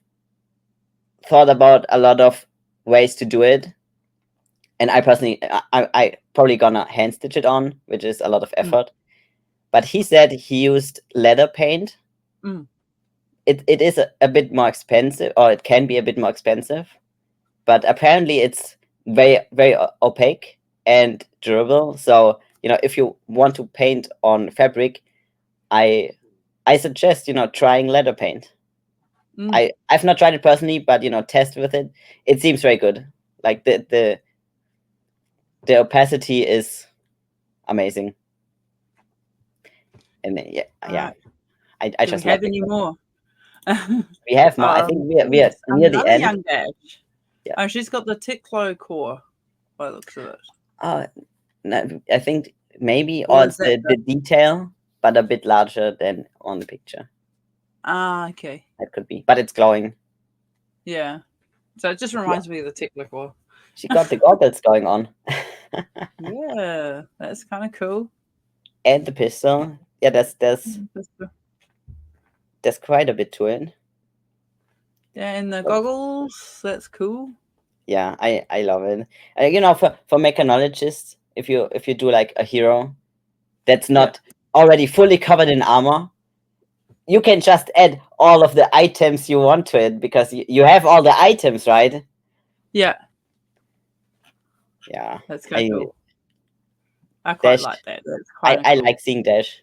thought about a lot of ways to do it, and I personally I probably gonna hand stitch it on, which is a lot of mm, effort. But he said he used leather paint. mm. It is a bit more expensive, or it can be a bit more expensive, but apparently it's very very opaque and durable. So if you want to paint on fabric, I I suggest trying leather paint. Mm. I've not tried it personally, but test with it. It seems very good. Like the opacity is amazing, and yeah, All yeah. right. I Do we just love have it. any more? We have more. I think we are Yes, near the another end. young dash. Yeah. Oh, she's got the Tiklo core by the looks of it. Uh, no, I think maybe, or Or is it's that the detail, but a bit larger than on the picture. okay. That could be, but it's glowing. Yeah. So it just Yeah, reminds me of the Tiklo core. she got the goggles going on, Yeah, that's kind of cool. and the pistol. Yeah, That's the- there's quite a bit to it. Yeah, and the But goggles, that's cool. yeah, I love it. For mechanologists, if you do like a hero that's Yeah. not already fully covered in armor, you can just add all of the items you want to it because you have all the items, right? Yeah. Yeah, That's kind of cool. I quite Dash. like that. That's kind of I cool. like seeing Dash.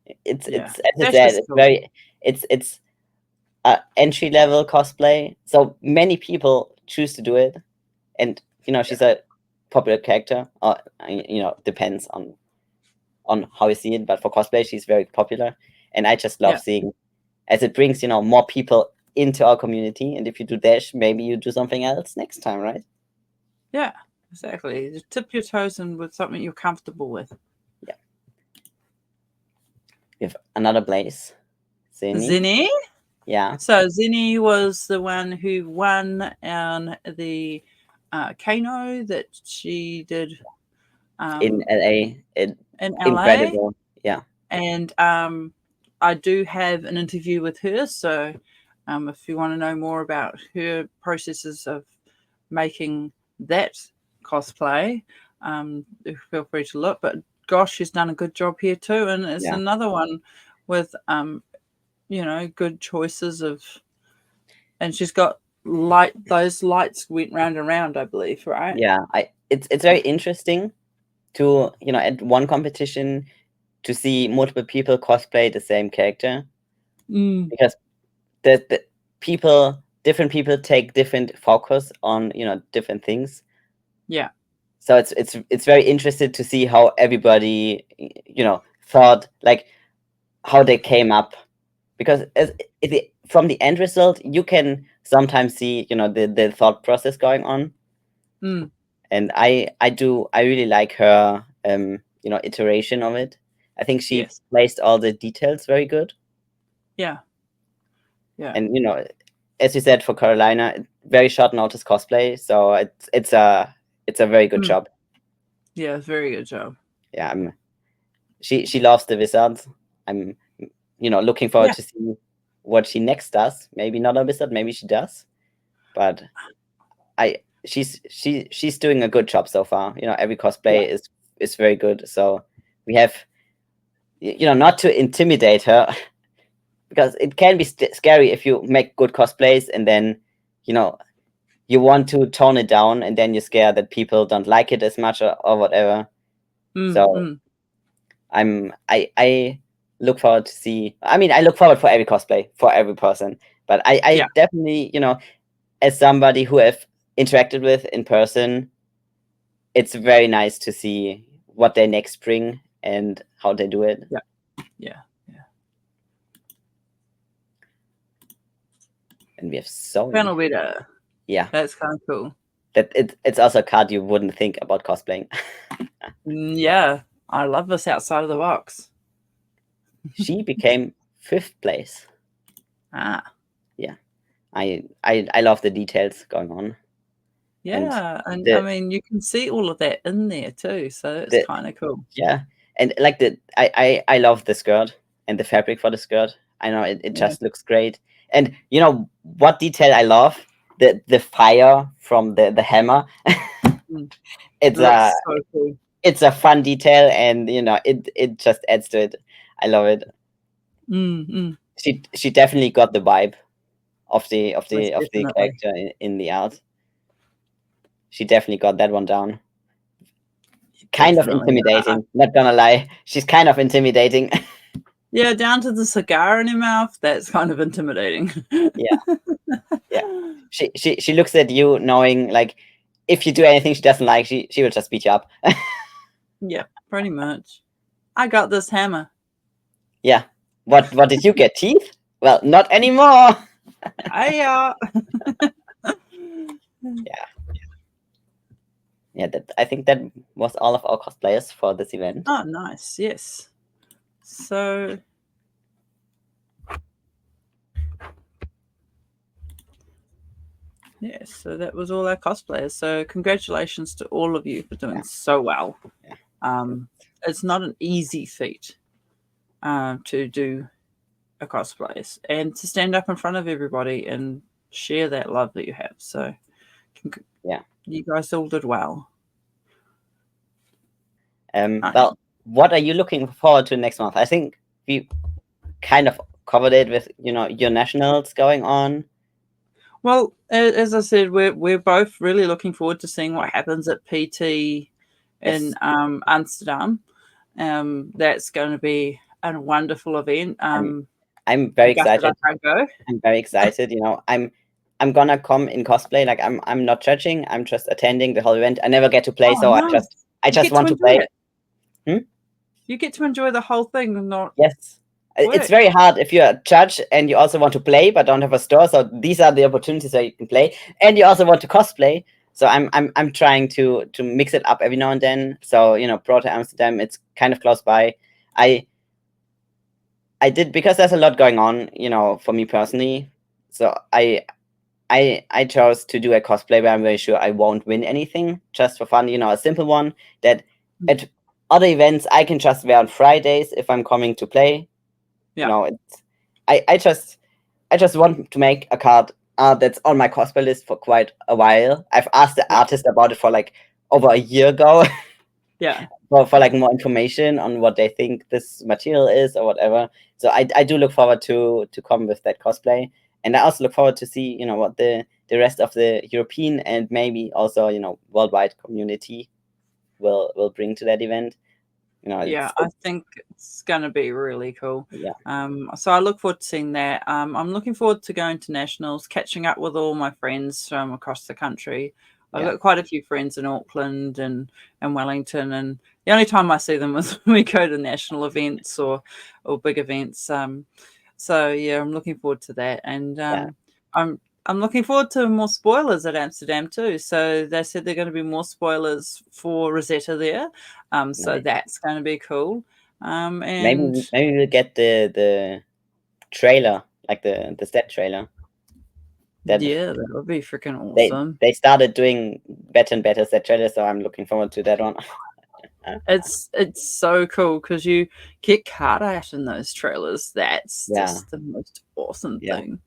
Yeah, It's as I Dash said, is it's cool. very it's entry level cosplay. So many people choose to do it, and she's a popular character. Or depends on how you see it. But for cosplay, she's very popular, and I just love Yeah, seeing as it brings more people into our community. And if you do Dash, maybe you do something else next time, right? yeah, exactly. Just tip your toes in with something you're comfortable with. Yeah. We have another place, Zinni. Zinni. Yeah. So Zinni was the one who won on the Kano that she did In LA, in LA, incredible. Yeah. and I do have an interview with her. So if you want to know more about her processes of making that cosplay, feel free to look. But gosh, she's done a good job here too, and it's Yeah. another one with good choices of, and she's got light. Those lights went round and round, I believe, right? Yeah. It's very interesting to at one competition to see multiple people cosplay the same character, because the different people take different focus on different things. Yeah. So it's very interesting to see how everybody thought, like how they came up, because from the end result you can sometimes see the thought process going on. And I really like her iteration of it. I think she Yes. placed all the details very good. Yeah. Yeah. And as you said, for Carolina, very short notice cosplay, so it's a very good job. Yeah, very good job. Yeah, she loves the wizards. I'm looking forward Yeah. to see what she next does. Maybe not a wizard, maybe she does, but she's doing a good job so far. Every cosplay is very good, so we have not to intimidate her, because it can be scary if you make good cosplays and then you want to tone it down, and then you're scared that people don't like it as much, or whatever. So I look forward to see. I mean, I look forward for every cosplay for every person, but I definitely, as somebody who have interacted with in person, it's very nice to see what they next bring and how they do it. Yeah. Yeah. Yeah. And we have so Panel many. better. Yeah, That's kind of cool. that it's also a card you wouldn't think about cosplaying. Yeah, I love this outside of the box. She became 5th place. Ah. Yeah, I love the details going on. Yeah, and I mean you can see all of that in there too, so it's kind of cool. Yeah, and like I love the skirt and the fabric for the skirt. I know it just looks great. And what detail I love? The fire from the hammer. It's Looks so cool. it's a fun detail, and it just adds to it. I love it. She definitely got the vibe of the Definitely. character in the art. She definitely got that one down. Kind of intimidating, not gonna lie. She's kind of intimidating. Yeah, down to the cigar in her mouth. That's kind of intimidating. Yeah. She looks at you knowing, like, if you do anything she doesn't like, she will just beat you up. Yeah, pretty much. I got this hammer. Yeah. What did you get? Teeth? Well, not anymore. Yeah. Yeah, I think that was all of our cosplayers for this event. Oh, nice. Yes. So yes, so that was all our cosplayers. So congratulations to all of you for doing so well. It's not an easy feat to do a cosplay and to stand up in front of everybody and share that love that you have. So you guys all did well. Well, what are you looking forward to next month? I think we kind of covered it with your nationals going on. Well, as I said, we're both really looking forward to seeing what happens at PT in Yes, Amsterdam. That's going to be a wonderful event. I'm very Gutted I excited. can't go. I'm very excited. I'm gonna come in cosplay. Like I'm not judging. I'm just attending the whole event. I never get to play, Oh, so no. I You just get to want to enjoy play. it. Hmm? You get to enjoy the whole thing and not Yes. It's work. very hard if you're a judge and you also want to play but don't have a store. So these are the opportunities where you can play, and you also want to cosplay. So I'm trying to mix it up every now and then. So brought to Amsterdam. It's kind of close by. I I did because there's a lot going on, for me personally. So I chose to do a cosplay where I'm very sure I won't win anything, just for fun. A simple one that at other events I can just wear on Fridays if I'm coming to play. Yeah. It's I just want to make a card that's on my cosplay list for quite a while. I've asked the Yeah. artist about it for like over a year ago Yeah. for like more information on what they think this material is or whatever. So I do look forward to come with that cosplay, and I also look forward to see what the rest of the European and maybe also worldwide community will bring to that event. Yeah, I think it's going to be really cool. Yeah, So I look forward to seeing that. I'm looking forward to going to nationals, catching up with all my friends from across the country. I've yeah, got quite a few friends in Auckland and Wellington, and the only time I see them is when we go to national events or big events. So yeah, I'm looking forward to that, and yeah. I'm looking forward to more spoilers at Amsterdam too. So they said they're going to be more spoilers for Rosetta there. So Nice. that's going to be cool. Maybe And we'll get the trailer, like the set trailer. That yeah, that would be freaking they awesome. they started doing better and better set trailers, so I'm looking forward to that one. It's so cool because you get card art in those trailers. That's Yeah, just the most awesome yeah, thing.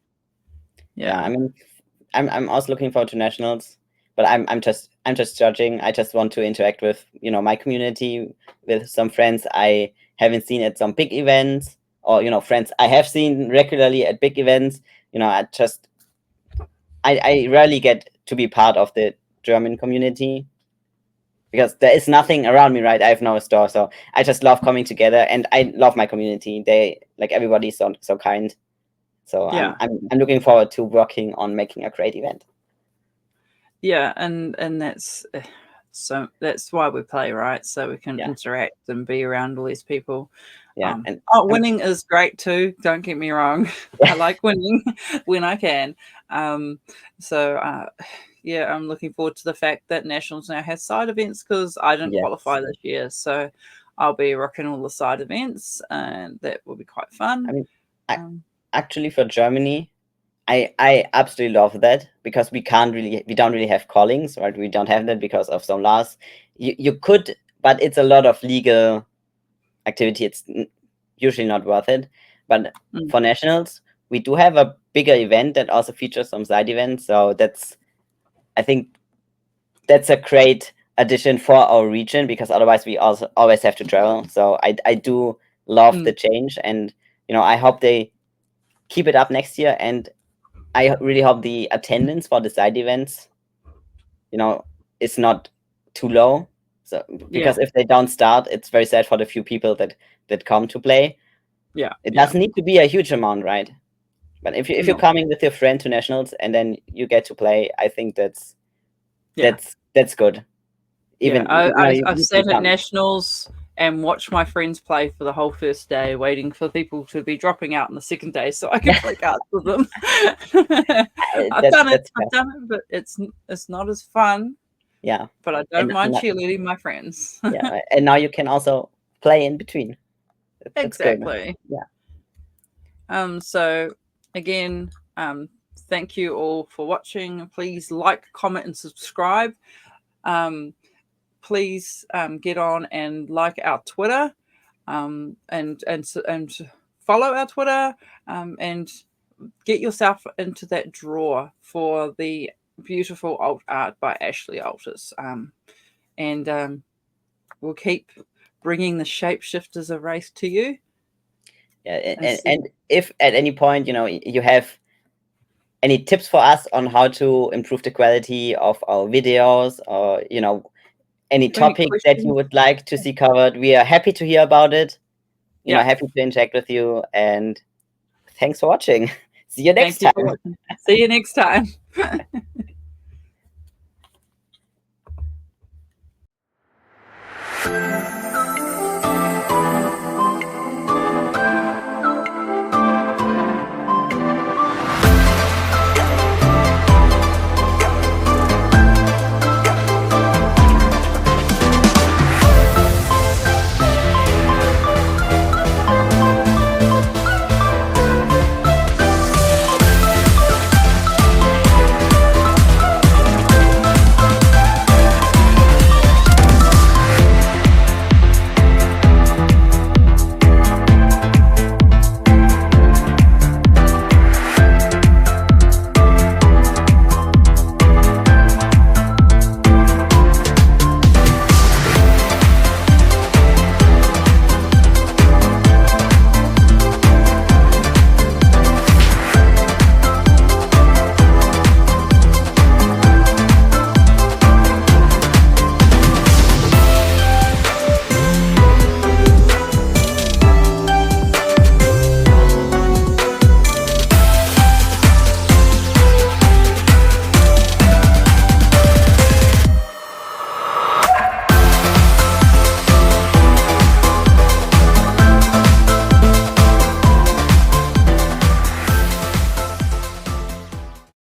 yeah. Yeah. I mean, I'm also looking forward to nationals, but I'm just judging. I just want to interact with my community, with some friends I haven't seen at some big events, or friends I have seen regularly at big events. I rarely get to be part of the German community because there is nothing around me, right? I have no store, so I just love coming together, and I love my community. They like everybody's so kind. So I'm Yeah. I'm looking forward to working on making a great event. Yeah, and that's so that's why we play, right? So we can Yeah, interact and be around all these people. yeah, and Winning is great too. Don't get me wrong. I like winning when I can. Um, so yeah, I'm looking forward to the fact that Nationals now has side events because I didn't yes, qualify this year. So I'll be rocking all the side events, and that will be quite I fun. mean, I, Um, actually for Germany, I absolutely love that because we don't really have callings, right? We don't have that because of some laws. You could, but it's a lot of legal activity. It's usually not worth it. But mm, for nationals, we do have a bigger event that also features some side events. So I think that's a great addition for our region because otherwise we also always have to travel. So I do love the mm, change, and I hope they keep it up next year, and I really hope the attendance for the side events, is not too low. So yeah, because if they don't start, it's very sad for the few people that come to play. yeah, It yeah. doesn't need to be a huge amount, right? But if you're No, coming with your friend to nationals and then you get to play, I think yeah. that's good. Yeah, Even I've you can sat at come. nationals and watched my friends play for the whole first day, waiting for people to be dropping out on the second day so I could play cards with them. I've That's done it, fair. but it's not as fun. Yeah, But I don't and mind cheerleading my friends. yeah, and now you can also play in between. That's good. Exactly. Yeah, So again, thank you all for watching. Please like, comment, and subscribe. Um, please get on and like our Twitter, and follow our Twitter, and get yourself into that drawer for the beautiful alt art by Ashley Alters. And we'll keep bringing the Shapeshifters of race to you. yeah, And and if at any point you have any tips for us on how to improve the quality of our videos, or any topics that you would like to see covered, we are happy to hear about it. Happy to interact with you, and thanks for watching. See you next time. See you next time.